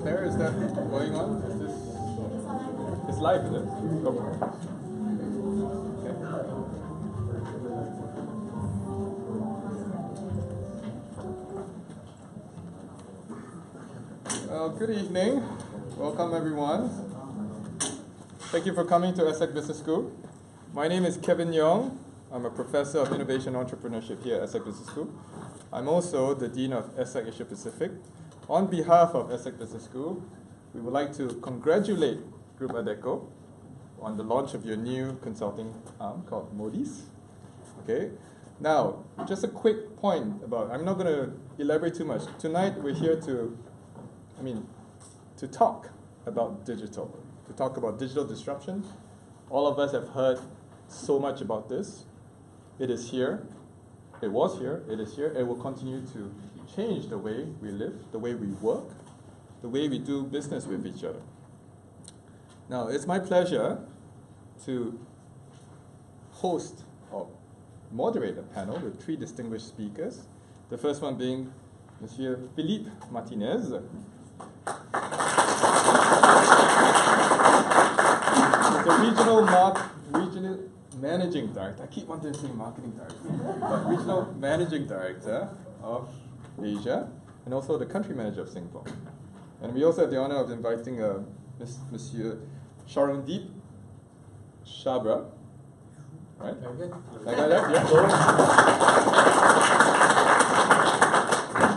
Claire, is that going on? Is this? It's live, is it? Okay. Good evening. Welcome, everyone. Thank you for coming to ESSEC Business School. My name is Kevin Yong. I'm a professor of innovation entrepreneurship here at ESSEC Business School. I'm also the dean of ESSEC Asia-Pacific. On behalf of ESSEC Business School, we would like to congratulate Group Adecco on the launch of your new consulting arm called Modis. Okay. Now, just a quick point about, I'm not going to elaborate too much. Tonight, we're here to talk about digital, to talk about digital disruption. All of us have heard so much about this. It is here. It was here. It is here. It will continue to change the way we live, the way we work, the way we do business with each other. Now, it's my pleasure to host or moderate a panel with three distinguished speakers. The first one being Monsieur Philippe Martinez. The regional managing director. I keep wanting to say marketing director, but regional managing director of Asia, and also the country manager of Singapore. And we also have the honor of inviting Monsieur Sharondeep Shabra, right? Okay. I got that? Yeah.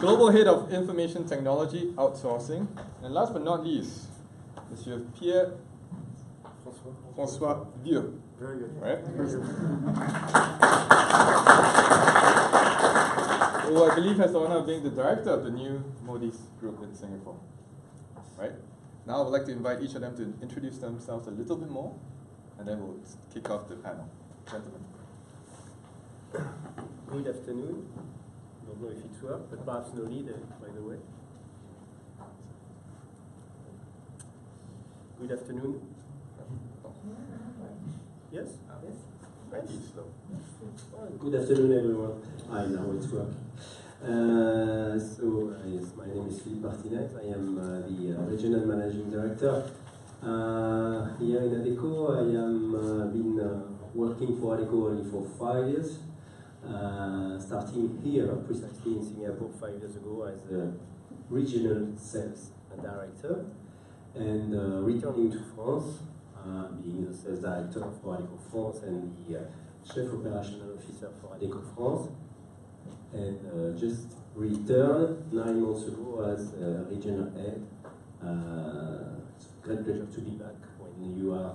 Global Head of Information Technology Outsourcing. And last but not least, Monsieur François Vieux. Very good. Right? Who I believe has the honor of being the director of the new Modis Group in Singapore. Right? Now I would like to invite each of them to introduce themselves a little bit more, and then we'll kick off the panel. Gentlemen. Good afternoon. Don't know if it works, but perhaps no need, by the way. Good afternoon. Yes? Yes. Good afternoon, everyone. I know it's working. Yes, my name is Philippe Martinez. I am the Regional Managing Director. Here in Adecco, I am been working for Adecco only for 5 years. Starting here, precisely in Singapore 5 years ago as a Regional Sales Director, and returning to France, being the Sales Director for Adecco France and the Chief Operational Officer for Adecco France. And just returned 9 months ago as regional head. It's a great pleasure to be back when you are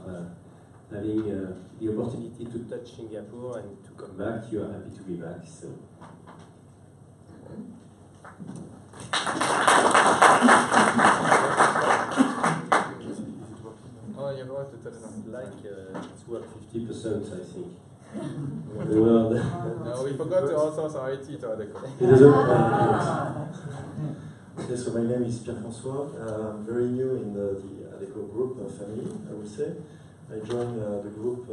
having the opportunity to touch Singapore and to come back. You are happy to be back. So. Oh, you want to turn it on? Like it's worth 50%, I think. No, we forgot to outsource our IT to Adecco. Okay, so my name is Pierre-François. I'm very new in the Adecco Group family, I would say. I joined the group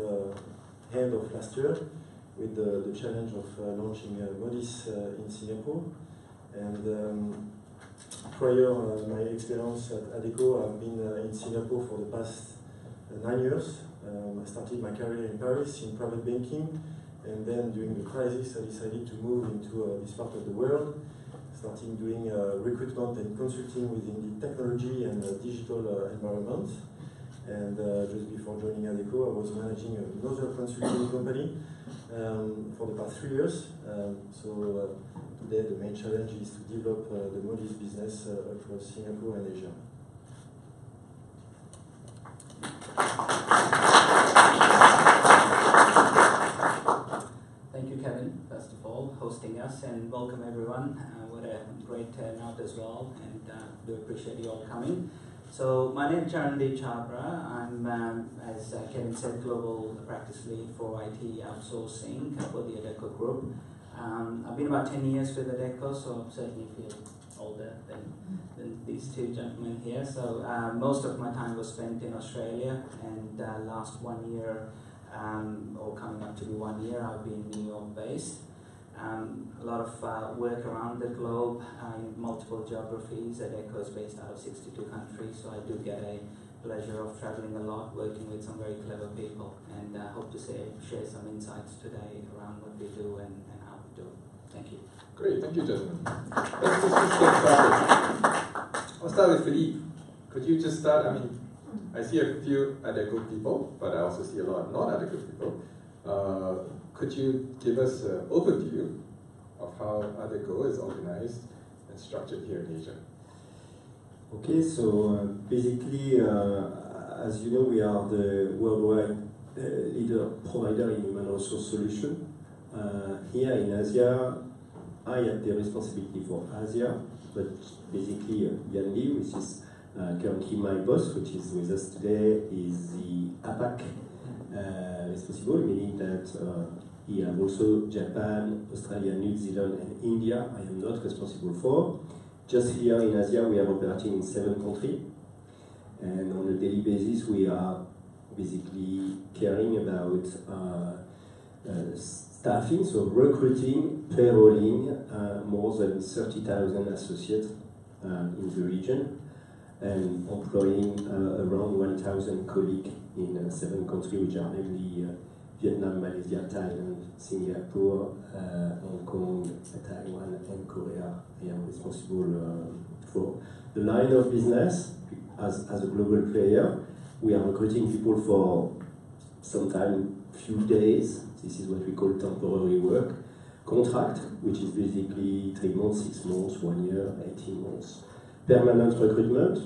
end of last year with the challenge of launching Modis in Singapore. And prior my experience at Adecco, I've been in Singapore for the past 9 years. I started my career in Paris in private banking, and then during the crisis I decided to move into this part of the world, starting doing recruitment and consulting within the technology and digital environment. And just before joining Adecco, I was managing another consulting company for the past 3 years. Today the main challenge is to develop the Modis business across Singapore and Asia. Thank you, Kevin, first of all, hosting us, and welcome everyone. What a great turnout as well, and do appreciate you all coming. So my name is Charandeep Chabra. I'm, as Kevin said, Global Practice Lead for IT Outsourcing for the Adecco Group. I've been about 10 years with Adecco, so I certainly feel older than these two gentlemen here. So most of my time was spent in Australia, and last 1 year, or coming up to be 1 year, I've been New York based. A lot of work around the globe in multiple geographies. Adecco is based out of 62 countries, so I do get a pleasure of traveling a lot, working with some very clever people, and hope to share some insights today around what we do and how we do it. Thank you. Great, thank you, gentlemen. Let's just get started. I'll start with Philippe. Could you just start? I mean, I see a few Adecco people, but I also see a lot of non-Adecco people. Could you give us an overview of how Adecco is organized and structured here in Asia? Okay, so basically, as you know, we are the worldwide leader provider in human resource solution. Here in Asia, I have the responsibility for Asia, but basically Yan Li, which is currently my boss, which is with us today, is the APAC responsible, meaning that he has also Japan, Australia, New Zealand, and India. I am not responsible for. Just here in Asia, we are operating in 7 countries, and on a daily basis, we are basically caring about staffing, so recruiting, payrolling more than 30,000 associates in the region, and employing around 1,000 colleagues in 7 countries, which are namely Vietnam, Malaysia, Thailand, Singapore, Hong Kong, Taiwan, and Korea. I am responsible for the line of business as a global player. We are recruiting people for sometimes few days. This is what we call temporary work. Contract, which is basically 3 months, 6 months, 1 year, 18 months. Permanent recruitment.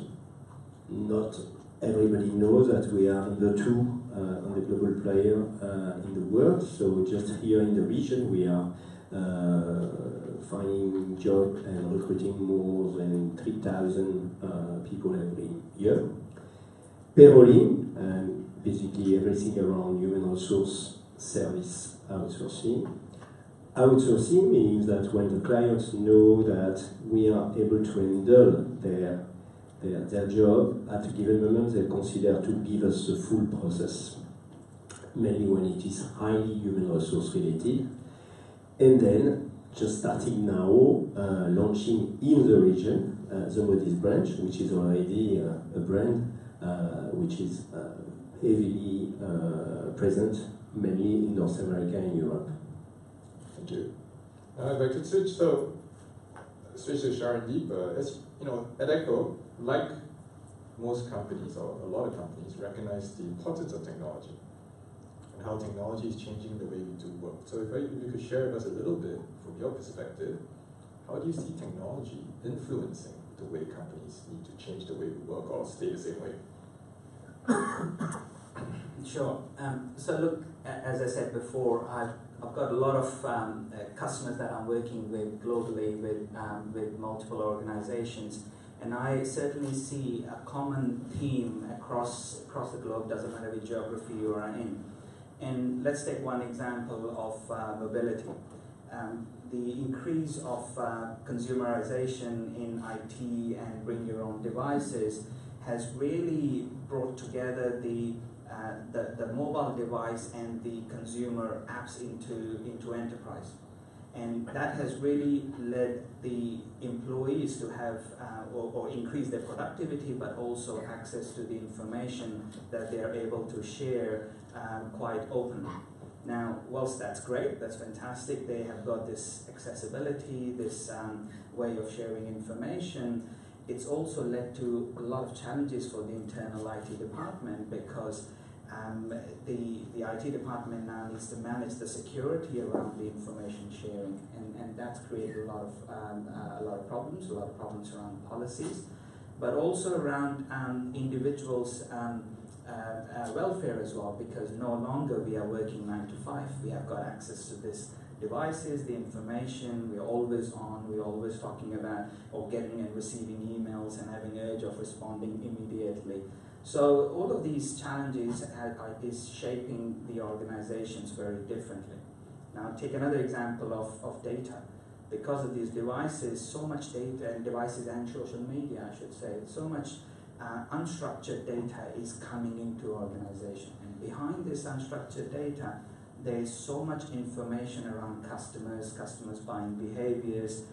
Not everybody knows that we are number 2 on the global player in the world. So just here in the region, we are finding job and recruiting more than 3,000 people every year. Payrolling, and basically everything around human resource service outsourcing. Outsourcing means that when the clients know that we are able to handle their job at a given moment, they consider to give us the full process, mainly when it is highly human resource related. And then, just starting now, launching in the region the Modis branch, which is already a brand which is heavily present, mainly in North America and Europe. Thank you. If I could switch to Charandeep, as you know, Adecco, like most companies or a lot of companies, recognize the importance of technology and how technology is changing the way we do work. So if you could share with us a little bit from your perspective, how do you see technology influencing the way companies need to change the way we work or stay the same way? Sure. So look, as I said before, I've got a lot of customers that I'm working with globally with multiple organizations, and I certainly see a common theme across the globe, doesn't matter which geography you are in. And let's take one example of mobility. The increase of consumerization in IT and bring your own devices has really brought together the mobile device and the consumer apps into enterprise. And that has really led the employees to have or increase their productivity, but also access to the information that they are able to share quite openly. Now, whilst that's great, that's fantastic, they have got this accessibility, this way of sharing information, it's also led to a lot of challenges for the internal IT department, because the IT department now needs to manage the security around the information sharing, and that's created a lot of problems around policies, but also around individuals' welfare as well, because no longer we are working 9 to 5. We have got access to these devices, the information, we're always on, we're always talking about or getting and receiving emails and having urge of responding immediately. So all of these challenges is shaping the organizations very differently. Now take another example of data. Because of these devices, so much data, and devices and social media I should say, so much unstructured data is coming into organization. And behind this unstructured data, there is so much information around customers buying behaviors,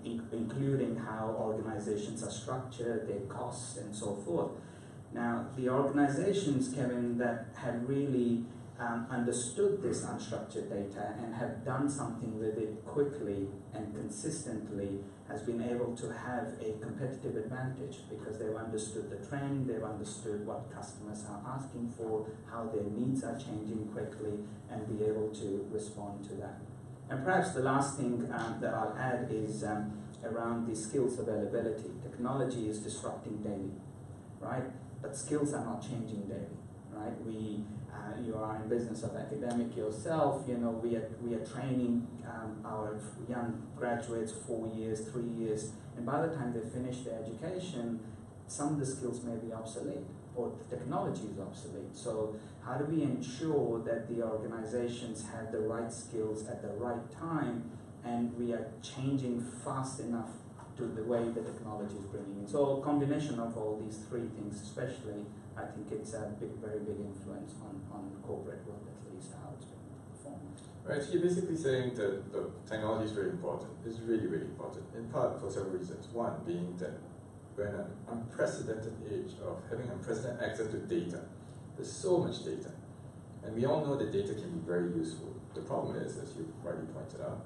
including how organizations are structured, their costs and so forth. Now, the organizations, Kevin, that have really understood this unstructured data and have done something with it quickly and consistently has been able to have a competitive advantage, because they've understood the trend, they've understood what customers are asking for, how their needs are changing quickly, and be able to respond to that. And perhaps the last thing that I'll add is around the skills availability. Technology is disrupting daily, right? But skills are not changing daily, right? You are in business of academic yourself. You know, we are training our young graduates 4 years, 3 years, and by the time they finish their education, some of the skills may be obsolete, or the technology is obsolete. So how do we ensure that the organizations have the right skills at the right time, and we are changing fast enough to the way the technology is bringing in? So a combination of all these three things, especially, I think it's a very big influence on corporate world, at least how it's been performed. Right, so you're basically saying that the technology is very important. It's really, really important, in part for several reasons. One being that we're in an unprecedented age of having unprecedented access to data. There's so much data. And we all know that data can be very useful. The problem is, as you rightly pointed out,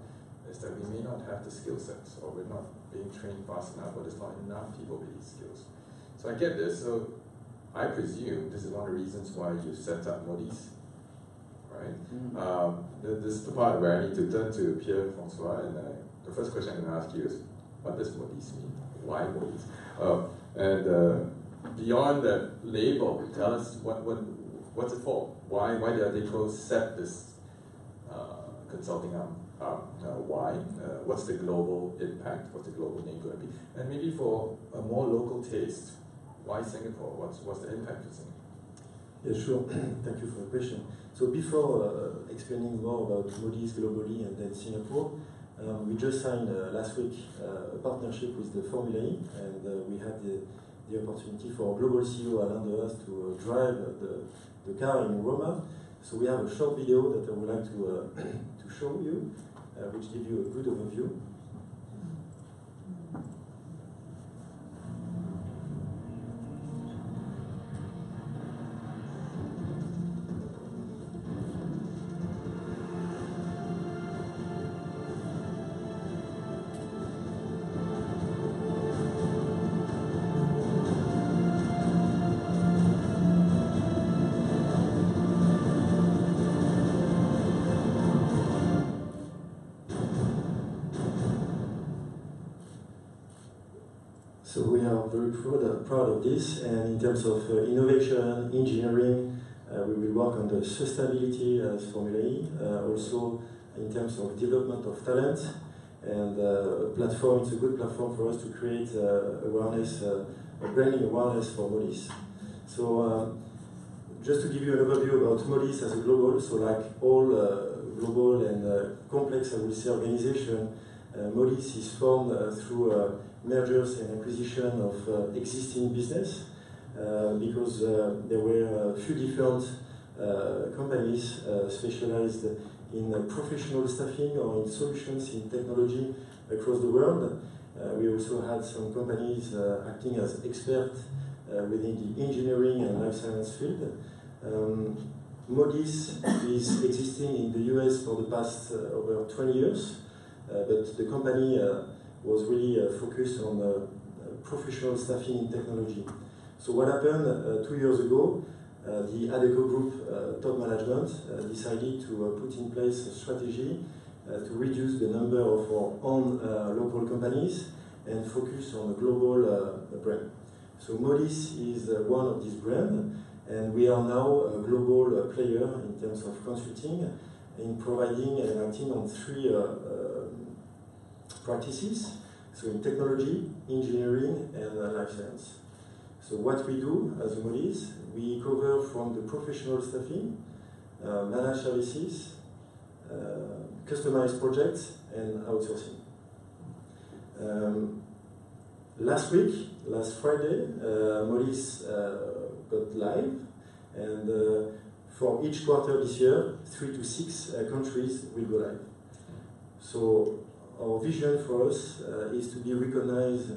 is that we may not have the skill sets, or we're not being trained fast enough, or there's not enough people with these skills. So I get this. So I presume this is one of the reasons why you set up Moody's, right? This is the part where I need to turn to Pierre-François, and the first question I'm going to ask you is, what does Moody's mean? Why Moody's? And beyond that label, tell us what's it for? Why did Adecco set this consulting arm? Why? What's the global impact? What's the global name going to be? And maybe for a more local taste, why Singapore? What's the impact of Singapore? Yeah, sure. Thank you for the question. So before explaining more about Moody's globally and then Singapore, we just signed last week a partnership with the Formula E, and we had the opportunity for global CEO Alain Dehaze to drive the car in Roma. So we have a short video that I would like to show you, which gives you a good overview. So we are very proud of this, and in terms of innovation, engineering, we will work on the sustainability as Formula E, also in terms of development of talent, and platform. It's a good platform for us to create awareness, branding awareness for Moody's. So just to give you an overview about Moody's as a global, so like all global and complex, I will say, organization, Moody's is formed through mergers and acquisition of existing business. because there were a few different companies specialized in professional staffing or in solutions in technology across the world. We also had some companies acting as experts within the engineering and life science field. Modis is existing in the US for the past over 20 years, but the company was really focused on professional staffing in technology. So what happened 2 years ago, the Adecco Group top management decided to put in place a strategy to reduce the number of our own local companies and focus on a global brand. So Modis is one of these brands, and we are now a global player in terms of consulting, in providing and acting on 3 practices, so in technology, engineering, and life science. So what we do as Modis, we cover from the professional staffing, managed services, customized projects, and outsourcing. Last Friday, Modis got live, and for each quarter this year, 3 to 6 countries will go live. So our vision for us is to be recognized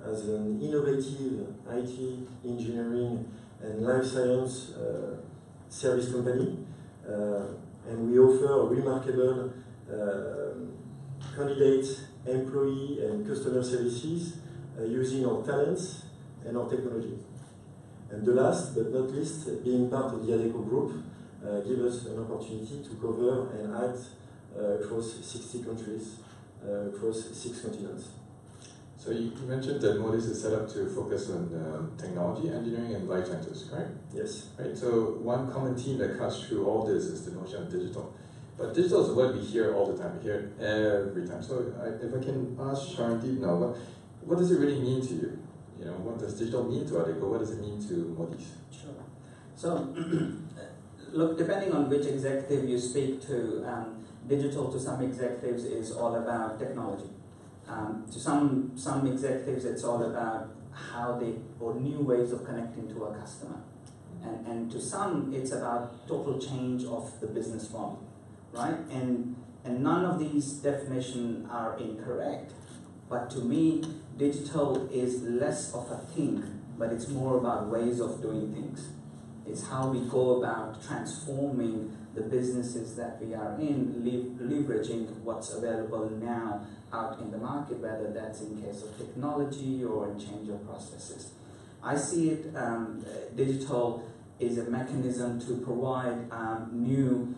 as an innovative IT, engineering, and life science service company, and we offer a remarkable candidate, employee, and customer services using our talents and our technology. And the last but not least, being part of the Adecco Group gives us an opportunity to cover and act across 60 countries, across 6 continents. So you mentioned that Modis is set up to focus on technology, engineering, and life sciences, correct? Yes. Right. So one common theme that cuts through all this is the notion of digital. But digital is what we hear all the time. We hear it every time. So if I can ask Sharandeep now, what does it really mean to you? You know, what does digital mean to Adecco? What does it mean to Modis? Sure. So, look, depending on which executive you speak to, digital to some executives is all about technology. To some executives, it's all about or new ways of connecting to a customer. And to some, it's about total change of the business model, right? And none of these definitions are incorrect. But to me, digital is less of a thing, but it's more about ways of doing things. It's how we go about transforming the businesses that we are in, leveraging what's available now out in the market, whether that's in case of technology or in change of processes. I see it, digital is a mechanism to provide new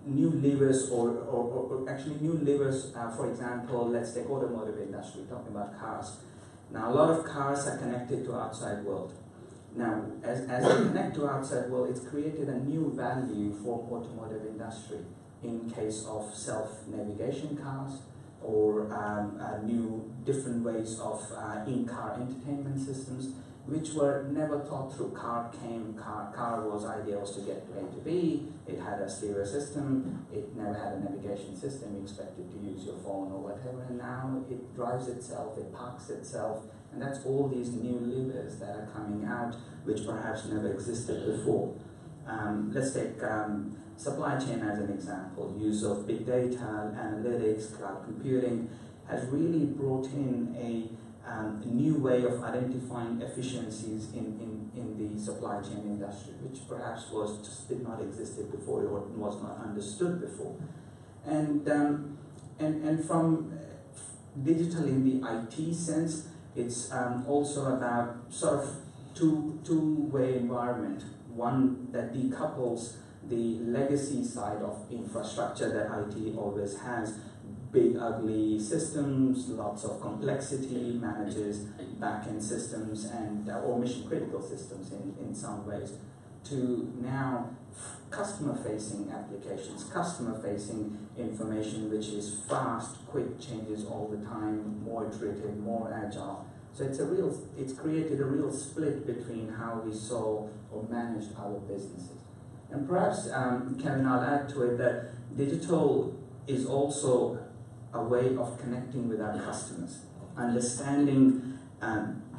levers or actually new levers, for example, let's take automotive industry, talking about cars. Now, a lot of cars are connected to outside world. Now, as they connect to outside world, it's created a new value for automotive industry in case of self-navigation cars or new different ways of in-car entertainment systems, which were never thought through. Car was idea was to get to A to B, it had a stereo system, it never had a navigation system, you expected to use your phone or whatever, and now it drives itself, it parks itself, and that's all these new levers that are coming out, which perhaps never existed before. Let's take supply chain as an example. Use of big data, analytics, cloud computing has really brought in a new way of identifying efficiencies in the supply chain industry, which perhaps did not existed before or was not understood before. And from digital in the IT sense, it's also about sort of two-way environment. One that decouples the legacy side of infrastructure that IT always has. Big, ugly systems, lots of complexity, manages back-end systems and or mission-critical systems in some ways, to now customer-facing applications, customer-facing information, which is fast, quick, changes all the time, more iterative, more agile. So it's created a real split between how we solve or manage our businesses. And perhaps, Kevin, I'll add to it that digital is also a way of connecting with our customers, understanding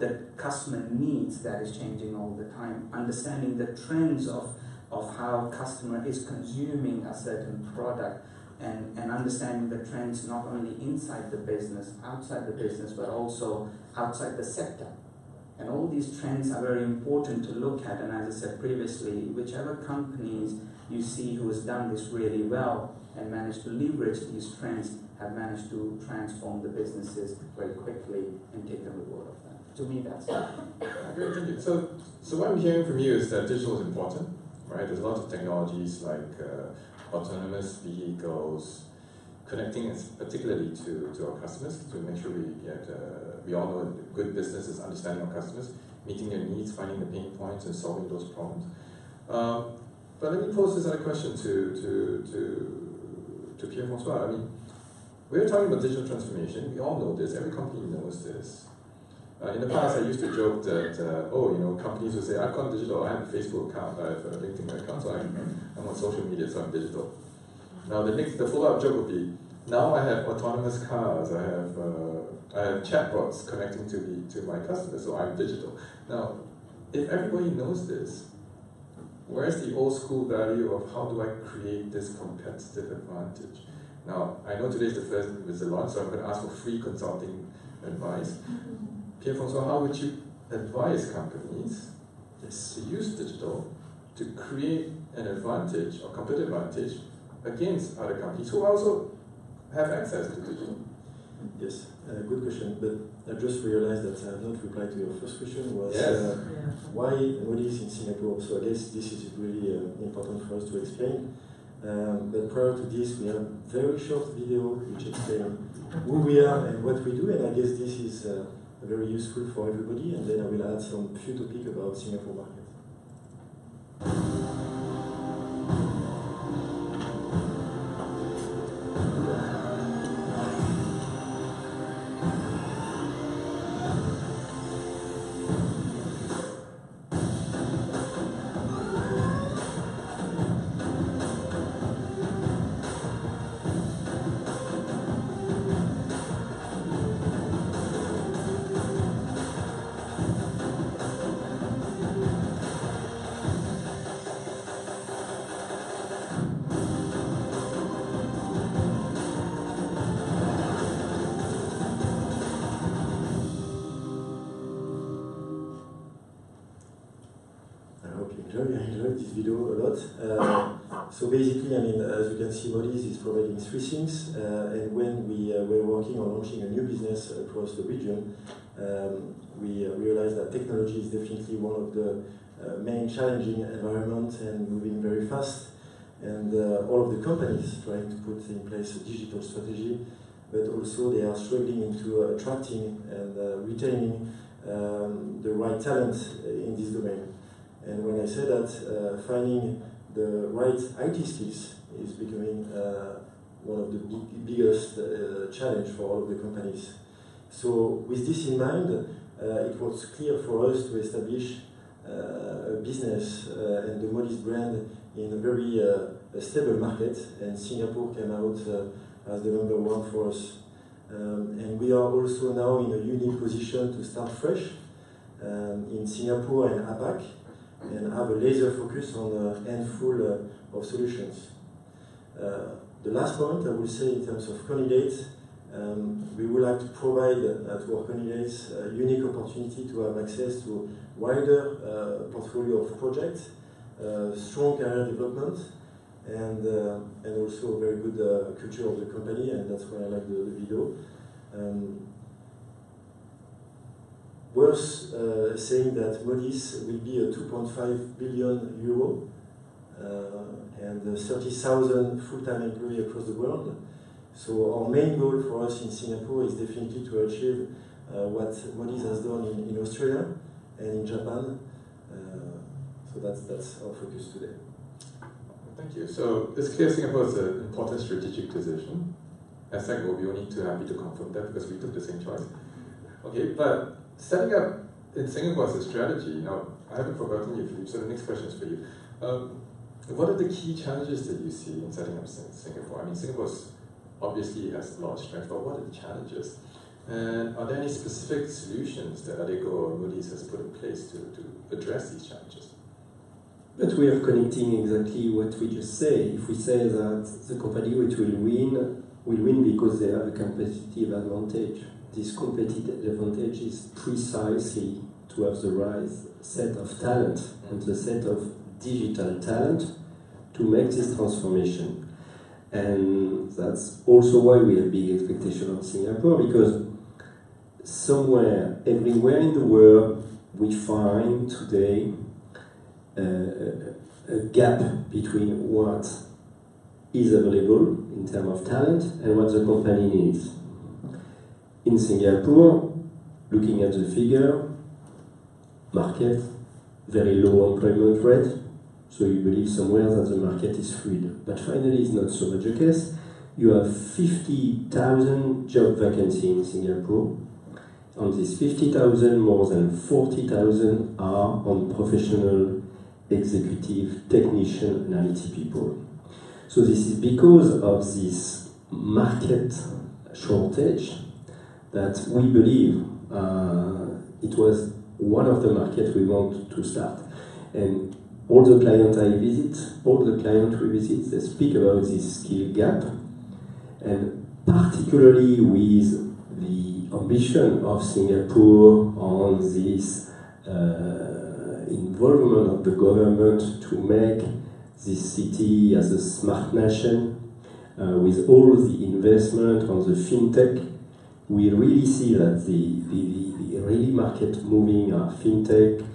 the customer needs that is changing all the time, understanding the trends of how customer is consuming a certain product, and understanding the trends not only inside the business, outside the business, but also outside the sector. And all these trends are very important to look at, and as I said previously, whichever companies you see who has done this really well and managed to leverage these trends have managed to transform the businesses very quickly and take the reward of that. To me, that's it. Great, thank you. So what I'm hearing from you is that digital is important, right? There's a lot of technologies like autonomous vehicles, connecting us particularly to our customers to make sure we all know that good business is understanding our customers, meeting their needs, finding the pain points and solving those problems. But let me pose this other question to Pierre-François. I mean, we're talking about digital transformation. We all know this. Every company knows this. In the past, I used to joke that, companies would say, I've gone digital, I have a Facebook account, I have a LinkedIn account, so I'm on social media, so I'm digital. Now, the follow-up joke would be, now I have autonomous cars, I have chatbots connecting to my customers, so I'm digital. Now, if everybody knows this, where's the old school value of how do I create this competitive advantage? Now, I know today's the first visit launch, so I'm going to ask for free consulting advice. Pierre-François, how would you advise companies to use digital to create an advantage or competitive advantage against other companies who also have access to digital? Yes, good question. But I just realized that I have not replied to your first question. Was why Moody's in Singapore? So I guess this is really important for us to explain. But prior to this, we have a very short video which explains who we are and what we do, and I guess this is very useful for everybody. And then I will add some few topics about Singapore market. I enjoyed this video a lot. So basically, I mean, as you can see, Moody's is providing three things. And when we were working on launching a new business across the region, we realized that technology is definitely one of the main challenging environments and moving very fast. And all of the companies trying to put in place a digital strategy, but also they are struggling into attracting and retaining the right talent in this domain. And when I say that, finding the right IT skills is becoming one of the biggest challenge for all of the companies. So with this in mind, it was clear for us to establish a business and the Moody's brand in a very stable market, and Singapore came out as the #1 for us. And we are also now in a unique position to start fresh in Singapore and APAC, and have a laser focus on a handful of solutions. The last point I will say in terms of candidates, we would like to provide to our candidates a unique opportunity to have access to wider portfolio of projects, strong career development, and also a very good culture of the company, and that's why I like the video. Worth saying that Moody's will be a 2.5 billion euro and 30,000 full-time employees across the world. So our main goal for us in Singapore is definitely to achieve what Moody's has done in Australia and in Japan. So that's our focus today. Thank you. So it's clear Singapore is an important strategic decision. ESSEC will be only too happy to confirm that because we took the same choice. Okay, but setting up in Singapore as a strategy, now I haven't forgotten you, Philippe, so the next question is for you. What are the key challenges that you see in setting up Singapore? I mean, Singapore obviously has a lot of strength, but what are the challenges? And are there any specific solutions that Adecco or Moody's has put in place to address these challenges? But we are connecting exactly what we just said. If we say that the company which will win because they have a competitive advantage. This competitive advantage is precisely to have the right set of talent and the set of digital talent to make this transformation. And that's also why we have big expectations on Singapore, because somewhere, everywhere in the world, we find today a gap between what is available in terms of talent and what the company needs. In Singapore, looking at the figure, market, very low employment rate, so you believe somewhere that the market is fluid. But finally, it's not so much the case. You have 50,000 job vacancies in Singapore. On these 50,000, more than 40,000 are on professional, executive, technician, and IT people. So this is because of this market shortage that we believe it was one of the markets we want to start. And all the clients I visit, all the clients we visit, they speak about this skill gap, and particularly with the ambition of Singapore on this involvement of the government to make this city as a smart nation, with all the investment on the fintech. We really see that the really market moving are fintech,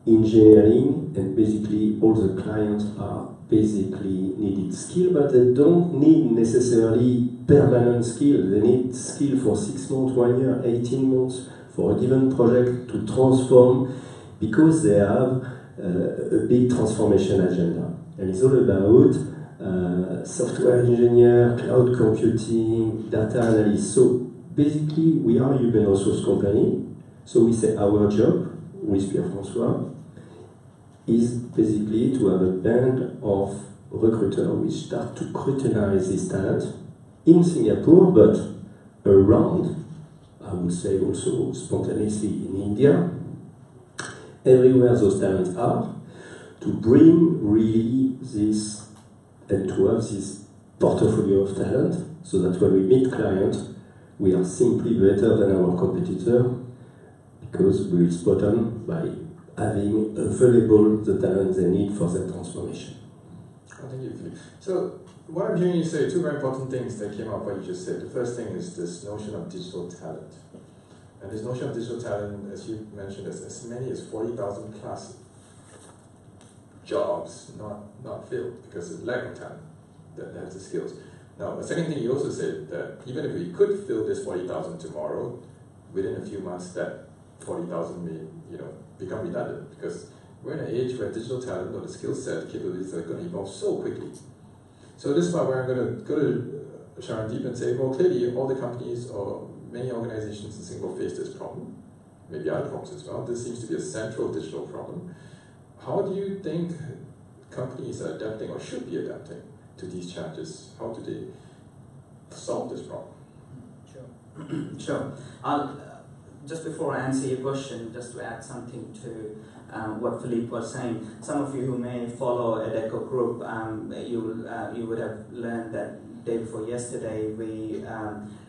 engineering, and basically all the clients are basically needed skill, but they don't need necessarily permanent skill. They need skill for 6 months, 1 year, 18 months for a given project to transform, because they have a big transformation agenda. And it's all about software engineer, cloud computing, data analysis. So basically, we are a human resource company. So we say our job with Pierre-François is basically to have a band of recruiters which start to scrutinize this talent in Singapore, but around, I would say also spontaneously in India, everywhere those talents are, to bring really this and to have this portfolio of talent, so that when we meet clients, we are simply better than our competitor, because we will spot on by having available the talent they need for their transformation. Oh, thank you, Philippe. So, what I'm hearing you say, 2 very important things that came up what you just said. The first thing is this notion of digital talent. And this notion of digital talent, as you mentioned, is as many as 40,000 plus jobs not filled because of lack of talent that has the skills. Now, the second thing you also said, that even if we could fill this 40,000 tomorrow, within a few months that 40,000 may become redundant, because we're in an age where digital talent or the skill set capabilities are going to evolve so quickly. So this is why we're going to go to Sharon and say, well, clearly all the companies or many organizations in Singapore face this problem, maybe other problems as well. This seems to be a central digital problem. How do you think companies are adapting or should be adapting to these challenges? How do they solve this problem? Sure. Just before I answer your question, just to add something to what Philippe was saying. Some of you who may follow Adecco Group, you would have learned that day before yesterday we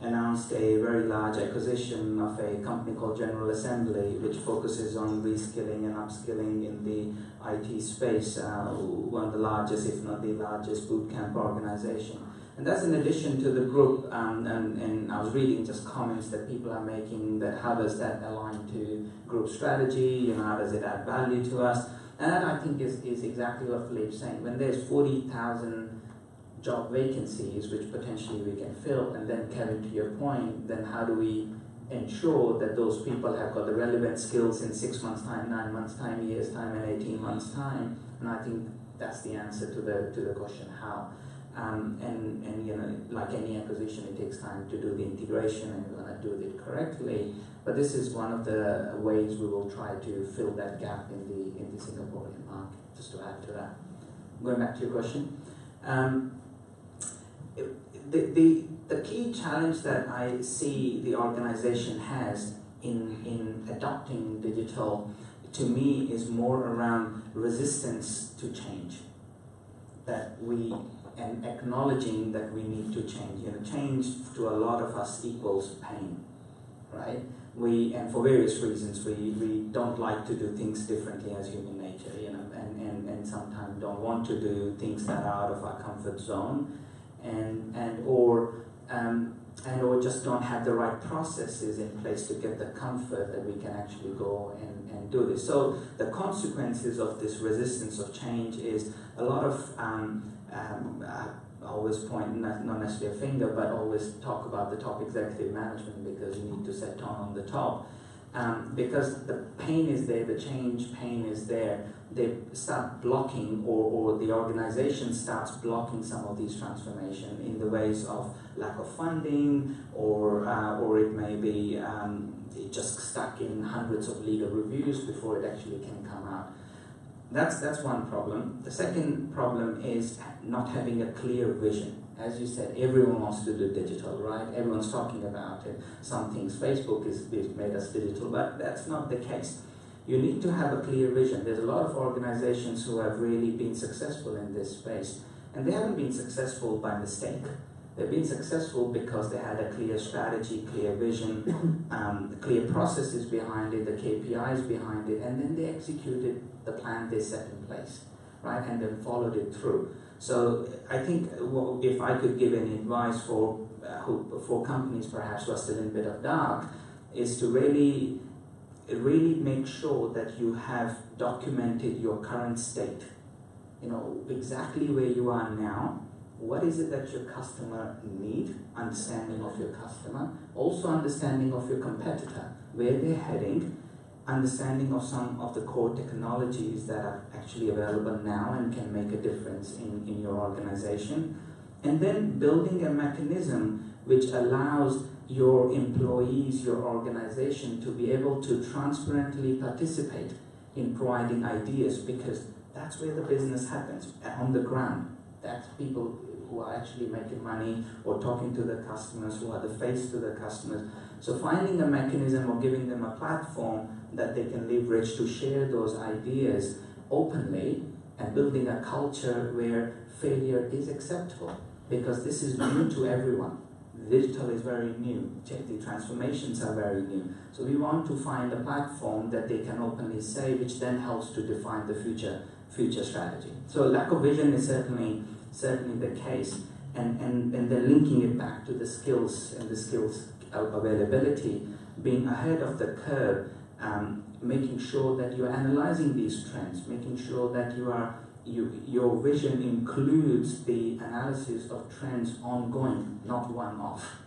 announced a very large acquisition of a company called General Assembly, which focuses on reskilling and upskilling in the IT space, one of the largest, if not the largest, bootcamp organization. And that's in addition to the group, and I was reading just comments that people are making, that how does that align to group strategy, how does it add value to us? And that, I think, is exactly what Philippe's saying. When there's 40,000 job vacancies which potentially we can fill, and then Kevin, to your point, then how do we ensure that those people have got the relevant skills in 6 months' time, 9 months' time, a year's time, and 18 months' time? And I think that's the answer to the question, how. And like any acquisition, it takes time to do the integration, and we're going to do it correctly. But this is one of the ways we will try to fill that gap in the Singaporean market. Just to add to that, going back to your question, the key challenge that I see the organization has in adopting digital, to me, is more around resistance to change. And acknowledging that we need to change. Change to a lot of us equals pain, right? And for various reasons, we don't like to do things differently as human nature, and sometimes don't want to do things that are out of our comfort zone, or just don't have the right processes in place to get the comfort that we can actually go and do this. So the consequences of this resistance of change is a lot of, I always point, not necessarily a finger, but always talk about the top executive management, because you need to set tone on the top. Because the pain is there, the change pain is there, they start blocking, or the organization starts blocking some of these transformation in the ways of lack of funding, or it may be just stuck in hundreds of legal reviews before it actually can come out. That's one problem. The second problem is not having a clear vision. As you said, everyone wants to do digital, right? Everyone's talking about it. Some things, Facebook is made us digital, but that's not the case. You need to have a clear vision. There's a lot of organizations who have really been successful in this space, and they haven't been successful by mistake. They've been successful because they had a clear strategy, clear vision, clear processes behind it, the KPIs behind it, and then they executed the plan they set in place, right? And then followed it through. So I think if I could give any advice for companies perhaps who are still in a bit of dark, is to really make sure that you have documented your current state. Exactly where you are now. What is it that your customer need? Understanding of your customer. Also understanding of your competitor, where they're heading. Understanding of some of the core technologies that are actually available now and can make a difference in your organization. And then building a mechanism which allows your employees, your organization, to be able to transparently participate in providing ideas, because that's where the business happens, on the ground. That's people who are actually making money or talking to the customers, who are the face to the customers. So finding a mechanism or giving them a platform that they can leverage to share those ideas openly, and building a culture where failure is acceptable, because this is new to everyone. Digital is very new, the transformations are very new. So we want to find a platform that they can openly say, which then helps to define the future strategy. So lack of vision is certainly the case, and then linking it back to the skills and the skills availability, being ahead of the curve, making sure that you're analyzing these trends, making sure that your vision includes the analysis of trends ongoing, not one-off,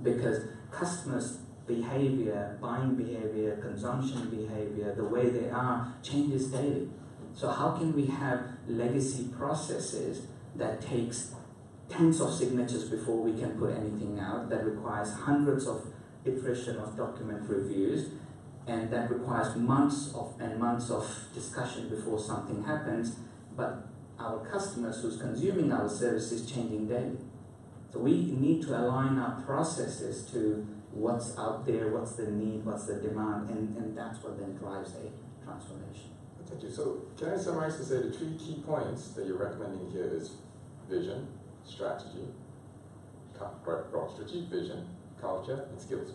because customers' behavior, buying behavior, consumption behavior, the way they are, changes daily. So how can we have legacy processes that takes tens of signatures before we can put anything out, that requires hundreds of iteration of document reviews, and that requires months of discussion before something happens, but our customers who's consuming our services changing daily. So we need to align our processes to what's out there, what's the need, what's the demand, and that's what then drives a transformation. Thank you. So can I summarize to say the 3 key points that you're recommending here is vision, strategy, strategic vision, culture, and skills.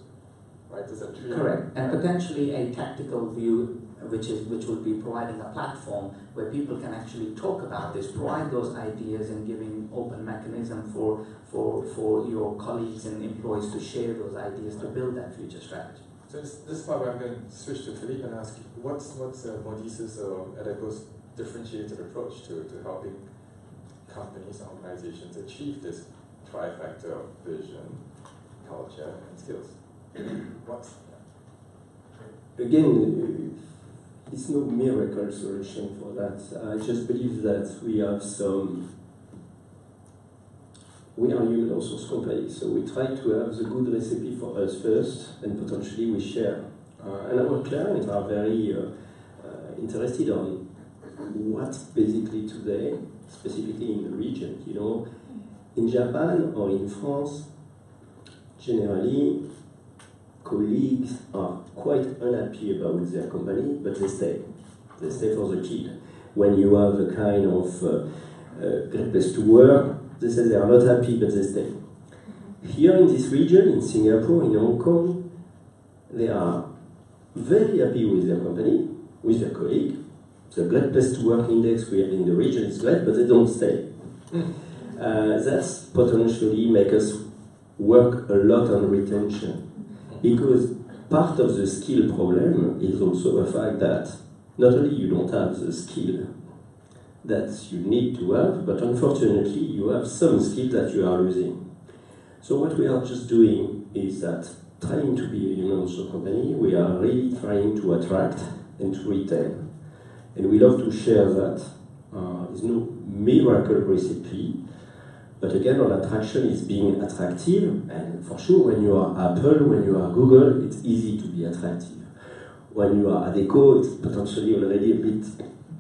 Right? Those are 3. Correct. And potentially a tactical view, which will be providing a platform where people can actually talk about this, provide those ideas, and giving open mechanism for your colleagues and employees to share those ideas to build that future strategy. So this part where I'm going to switch to Philippe and ask you, what's Modis's or Adecco's differentiated approach to helping companies and organizations achieve this trifecta of vision, culture, and skills? Again, it's no miracle solution for that. I just believe that we are human resource company, so we try to have the good recipe for us first, and potentially we share. And our clients are very interested on what basically today, specifically in the region, In Japan or in France, generally, colleagues are quite unhappy about their company, but they stay. They stay for the kid. When you have a kind of great place to work, they say they are not happy, but they stay. Here in this region, in Singapore, in Hong Kong, they are very happy with their company, with their colleague. The great place to work index we have in the region is great, but they don't stay. That's potentially make us work a lot on retention, because part of the skill problem is also the fact that not only you don't have the skill that you need to have, but unfortunately you have some skills that you are losing. So what we are just doing is that trying to be a human resource company, we are really trying to attract and to retain. And we love to share that. There's no miracle recipe, but again, on attraction is being attractive, and for sure, when you are Apple, when you are Google, it's easy to be attractive. When you are Adecco, it's potentially already a bit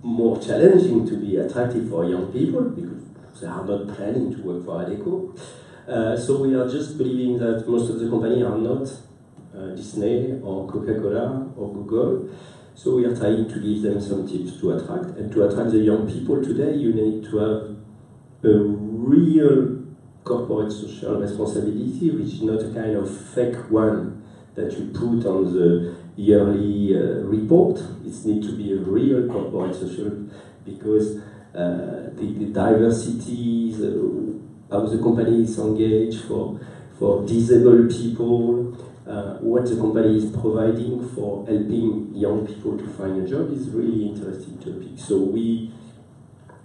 more challenging to be attractive for young people, because they are not planning to work for Adecco. So we are just believing that most of the companies are not Disney or Coca-Cola or Google. So we are trying to give them some tips to attract. And to attract the young people today, you need to have a real corporate social responsibility, which is not a kind of fake one that you put on the yearly report. It needs to be a real corporate social, because the diversity, how the company is engaged for disabled people, what the company is providing for helping young people to find a job is really interesting topic. So we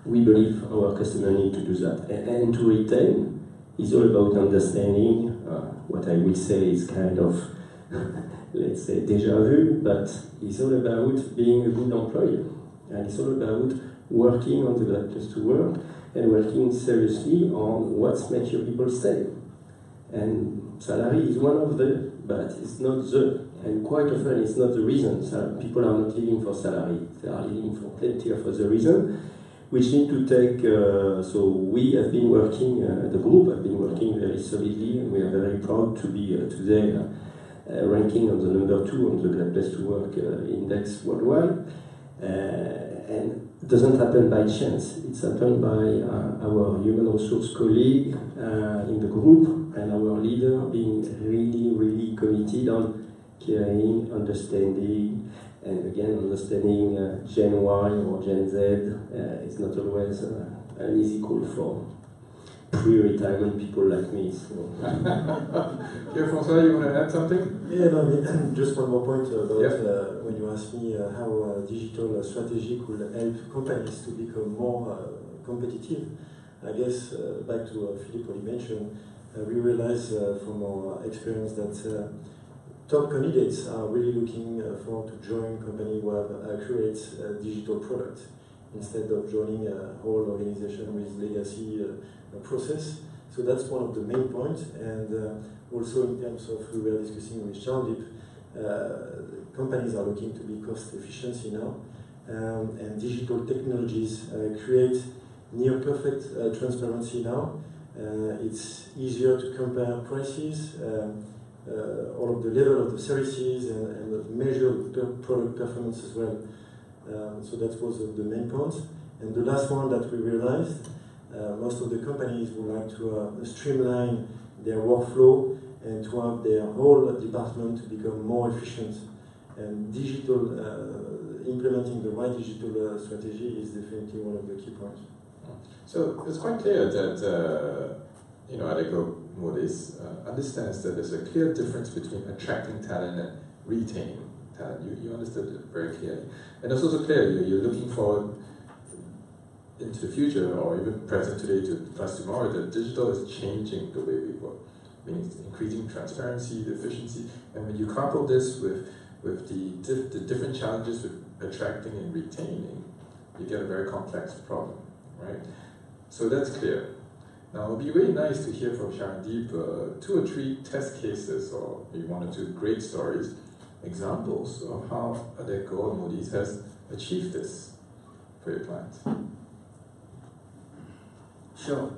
believe our customers need to do that. And to retain is all about understanding, what I will say is kind of, let's say, deja vu, but it's all about being a good employer. And it's all about working on the great place to work and working seriously on what makes your people stay. And salary is one of the, but it's not the, and quite often it's not the reason. So people are not living for salary, they are living for plenty of other reasons, which need to take, so we have been working, the group have been working very solidly, and we are very proud to be today ranking on the #2 on the Great Place to Work index worldwide. And it doesn't happen by chance. It's happened by our human resource colleague in the group, and our leader being really, really committed on caring, understanding, and again, understanding Gen Y or Gen Z is not always an easy call for pre-retirement people like me. So. Okay, François, you want to add something? Yeah, no, just one more point about when you asked me how digital strategy could help companies to become more competitive. I guess back to Philippe, what he mentioned, we realize from our experience that top candidates are really looking for to join company who have accurate digital product instead of joining a whole organization with legacy process. So that's one of the main points. And also in terms of, we were discussing with Jean-Lip, companies are looking to be cost efficiency now, and digital technologies create near perfect transparency now. It's easier to compare prices, all of the level of the services, and measure product performance as well. So that was the main point. And the last one that we realized, most of the companies would like to streamline their workflow and to have their whole department to become more efficient. And digital, implementing the right digital strategy is definitely one of the key points. So it's quite clear that Adecco Moody's understands that there's a clear difference between attracting talent and retaining talent. You understood it very clearly. And it's also clear you're looking forward into the future, or even present today to plus tomorrow, that digital is changing the way we work. I mean, it's increasing transparency, the efficiency, and when you couple this with the different challenges with attracting and retaining, you get a very complex problem, right? So that's clear. Now, it would be really nice to hear from Sharandeep 2 or 3 test cases, or maybe 1 or 2 great stories, examples of how Adecco or Moody's has achieved this for your clients. Sure.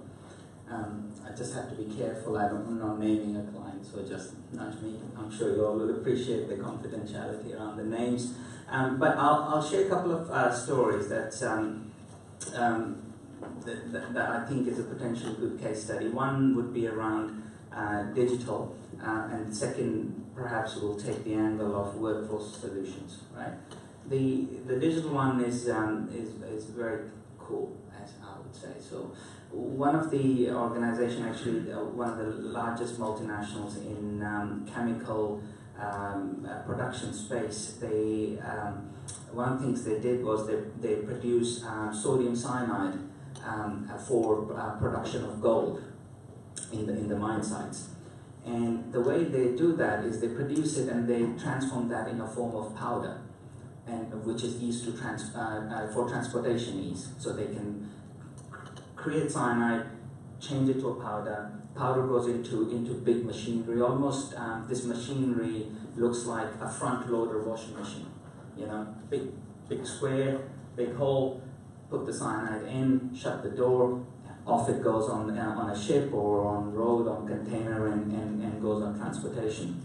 I just have to be careful. I'm not naming a client, so just nudge me. I'm sure you all will appreciate the confidentiality around the names. But I'll share a couple of stories that I think is a potential good case study. One would be around digital, and second, perhaps we'll take the angle of workforce solutions. Right? The digital one is very cool, as I would say. So one of the organization, actually one of the largest multinationals in chemical production space, they one of the things they did was they produced sodium cyanide for production of gold in the mine sites. And the way they do that is they produce it and they transform that in a form of powder, and which is used to for transportation ease. So they can create cyanide, change it to a powder. Powder goes into big machinery. Almost this machinery looks like a front loader washing machine. You know, big square, big hole. Put the cyanide in, shut the door. Off it goes on a ship or on road, on container, and goes on transportation.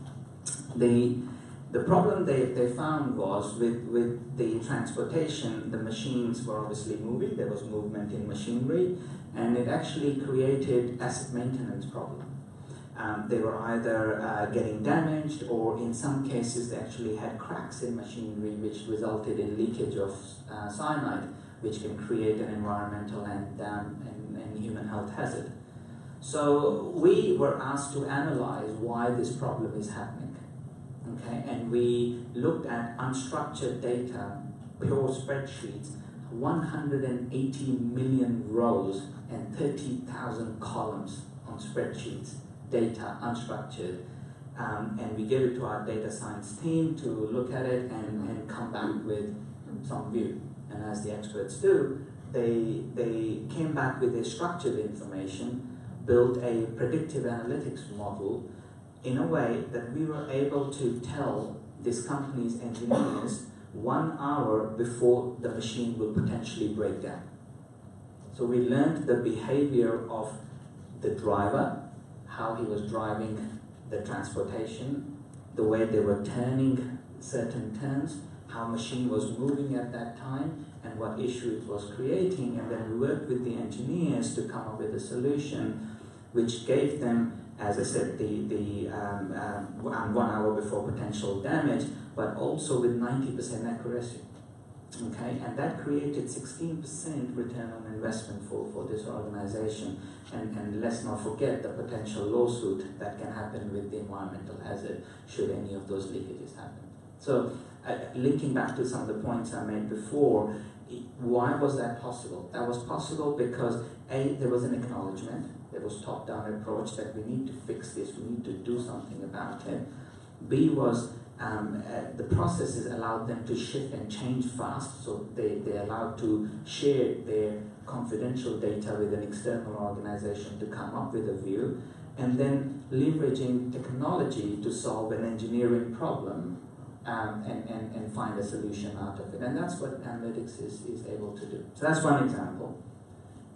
The problem they found was with the transportation, the machines were obviously moving, there was movement in machinery, and it actually created asset maintenance problem. They were either getting damaged, or in some cases they actually had cracks in machinery which resulted in leakage of cyanide, which can create an environmental and human health hazard. So we were asked to analyze why this problem is happening. Okay, and we looked at unstructured data, pure spreadsheets, 180 million rows and 30,000 columns on spreadsheets, data unstructured, and we gave it to our data science team to look at it and come back with some view. And as the experts do, they came back with a structured information, built a predictive analytics model in a way that we were able to tell this company's engineers 1 hour before the machine will potentially break down. So we learned the behavior of the driver, how he was driving the transportation, the way they were turning certain turns, how machine was moving at that time, and what issue it was creating. And then we worked with the engineers to come up with a solution which gave them, as I said, the 1 hour before potential damage, but also with 90% accuracy. Okay, and that created 16% return on investment for this organization. And let's not forget the potential lawsuit that can happen with the environmental hazard should any of those leakages happen. So, linking back to some of the points I made before, why was that possible? That was possible because A, there was an acknowledgement, there was top-down approach that we need to fix this, we need to do something about it. B was the processes allowed them to shift and change fast, so they're allowed to share their confidential data with an external organization to come up with a view, and then leveraging technology to solve an engineering problem and find a solution out of it. And that's what analytics is able to do. So that's one example.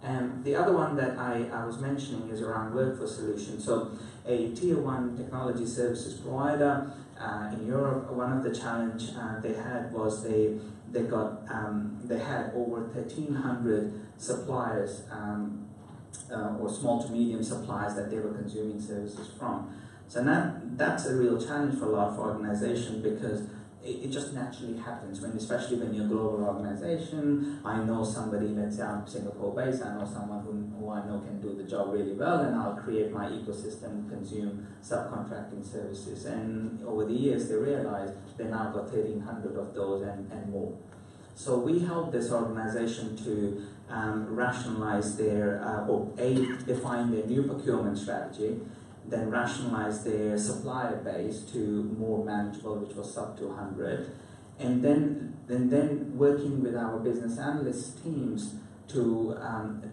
And the other one that I was mentioning is around workforce solutions. So a tier 1 technology services provider in Europe, one of the challenge they had was they had over 1,300 suppliers or small to medium suppliers that they were consuming services from. So that's a real challenge for a lot of organizations, because it just naturally happens, especially when you're a global organization. I know somebody, let's say I'm Singapore-based, I know someone who I know can do the job really well, and I'll create my ecosystem, consume subcontracting services. And over the years, they realized they now got 1,300 of those and more. So we helped this organization to rationalize their, define their new procurement strategy, then rationalize their supplier base to more manageable, which was sub 200, and then working with our business analyst teams to